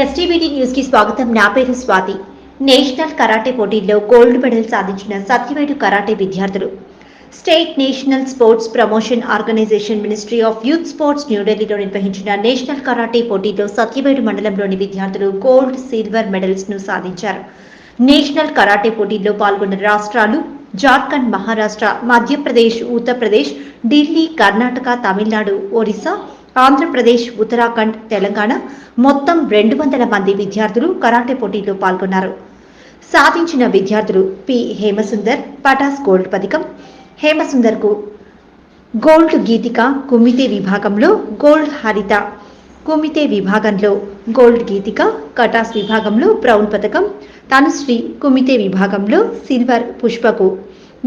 STBT news కి స్వాగతం. నా పేరు స్వాతి. నేషనల్ కరాటే పోటీల్లో గోల్డ్ మెడల్ సాధించిన సత్యవేడు కరాటే విద్యార్థులు. State national sports promotion organisation ministry of youth sports న్యూఢిల్లీలో నిర్వహించిన నేషనల్ కరాటే పోటీల్లో సత్యవేడు మండలంలోని విద్యార్థులు గోల్డ్, సిల్వర్ మెడల్స్ ను సాధించారు. నేషనల్ కరాటే పోటీల్లో పాల్గొన్న రాష్ట్రాలు జార్ఖండ్, మహారాష్ట్ర, మధ్యప్రదేశ్, ఉత్తరప్రదేశ్, ఢిల్లీ, కర్ణాటక, తమిళనాడు, ఒరిస్సా, ఆంధ్రప్రదేశ్, ఉత్తరాఖండ్, తెలంగాణ. మొత్తం 200 మంది విద్యార్థులు కరాటే పోటీల్లో పాల్గొన్నారు. సాధించిన విద్యార్థులు పి హేమసుందర్ పటాస్ గోల్డ్ పథకం, హేమసుందర్ కు గోల్డ్, గీతిక కుమితే విభాగంలో గోల్డ్, హరిత కుమితే విభాగంలో గోల్డ్, గీతిక కటాస్ విభాగంలో బ్రౌన్ పథకం, తనుశ్రీ కుమితే విభాగంలో సిల్వర్, పుష్పకు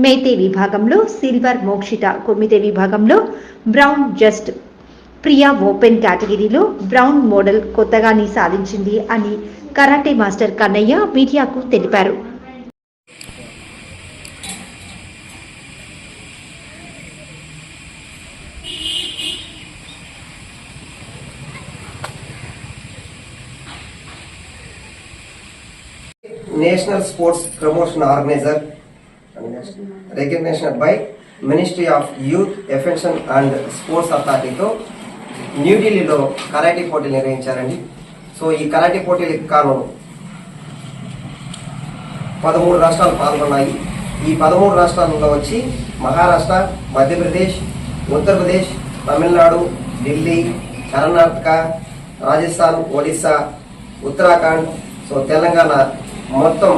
మేతే విభాగంలో సిల్వర్, మోక్షిత కుమితే విభాగంలో బ్రౌన్, జస్ట్ ప్రియా ఓపెన్ కేటగిరీలో బ్రౌన్ మోడల్ కొత్తగానే సాధించింది అని కరాటే మాస్టర్ కన్నయ్య మీడియాకు తెలిపారు. National Sports Promotion Organizer recognized by Ministry of Youth, Affection and Sports Authority తో న్యూఢిల్లీలో కరాటే పోటీలు నిర్వహించారండి. సో ఈ కరాటే పోటీలకు కాను 13 రాష్ట్రాలు పాల్గొన్నాయి. ఈ 13 రాష్ట్రాలలో వచ్చి మహారాష్ట్ర, మధ్యప్రదేశ్, ఉత్తరప్రదేశ్, తమిళనాడు, ఢిల్లీ, కర్ణాటక, రాజస్థాన్, ఒడిస్సా, ఉత్తరాఖండ్, సో తెలంగాణ మొత్తం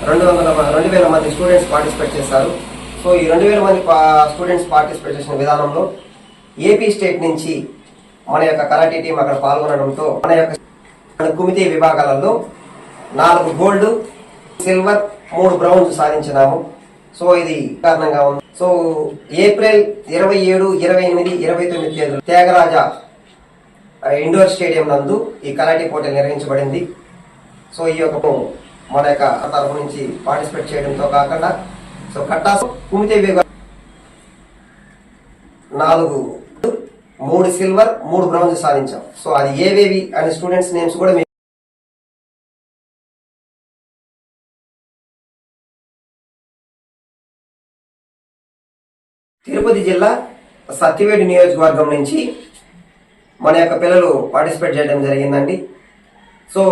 2,000 మంది స్టూడెంట్స్ పార్టిసిపేట్ చేశారు. సో ఈ 2,000 మంది స్టూడెంట్స్ పార్టిసిపేట్ చేసిన విధానంలో ఏపీ స్టేట్ నుంచి మన యొక్క కరాటే టీం అక్కడ పాల్గొనడంతో మన యొక్క కుమితే విభాగాలలో 4 గోల్డ్, సిల్వర్, 3 బ్రౌన్స్ సాధించినాము. సో ఇది కారణంగా ఉంది. సో ఏప్రిల్ 27, 28, 29 తేదీలు త్యాగరాజ ఇండోర్ స్టేడియం నందు ఈ కరాటే పోటీ నిర్వహించబడింది. సో ఈ యొక్క మన యొక్క తరఫు నుంచి పార్టిసిపేట్ చేయడంతో కాకుండా సో కట్టాస్ కుమితే విభాగం 4, 3 సిల్వర్, 3 బ్రౌన్స్ సాధించాం. సో అది ఏవేవి అనే స్టూడెంట్స్ నేమ్స్ కూడా తిరుపతి జిల్లా సత్యవేడు నియోజకవర్గం నుంచి మన యొక్క పిల్లలు పార్టిసిపేట్ చేయడం జరిగిందండి. సో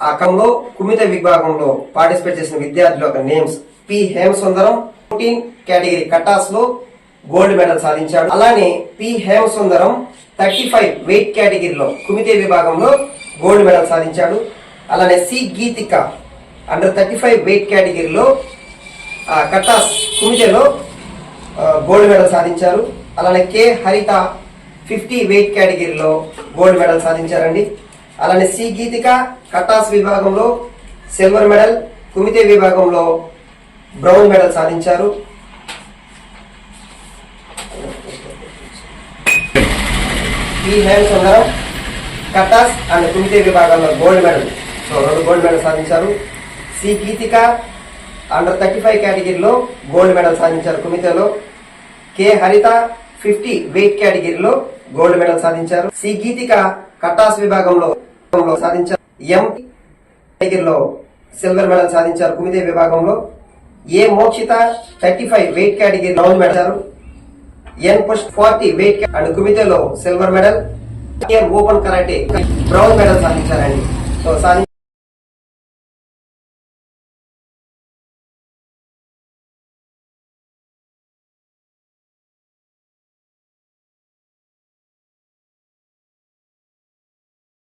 ఆ క్రమంలో కుమిత విభాగంలో పార్టిసిపేట్ చేసిన విద్యార్థుల యొక్క names P Hemasundaram 14 category Katas లో గోల్డ్ మెడల్ సాధించాడు. అలానే పి హేమసుందరం 35 వెయిట్ కేటగిరీలో కుమితే విభాగంలో గోల్డ్ మెడల్ సాధించాడు. అలానే సి గీతిక అండర్ 35 వెయిట్ కేటగిరీలో కటాస్ కుమితేలో గోల్డ్ మెడల్ సాధించారు. అలానే కే హరిత 50 వెయిట్ కేటగిరీలో గోల్డ్ మెడల్ సాధించారండి. అలానే సి గీతిక కటాస్ విభాగంలో సిల్వర్ మెడల్, కుమితే విభాగంలో బ్రౌన్ మెడల్ సాధించారు. P Hemasundaram katas and kumite విభాగంలో gold medal, so 2 gold medal సాధించారు. సి గీతిక అండర్ 35 కేటగిరీలో గోల్డ్ మెడల్ సాధించారు కుమితేలో. కే హరిత 50 వెయిట్ కేటగిరీలో గోల్డ్ మెడల్ సాధించారు. సి గీతిక కటాస్ విభాగంలో సాధించారు. ఎం కేటగిరీలో సిల్వర్ మెడల్ సాధించారు కుమితే విభాగంలో. A Mokshitha 35 weight category brown medal. N Push 40 weight and కుమితేలో silver medal. Open karate brown medal సాధించారండి. సో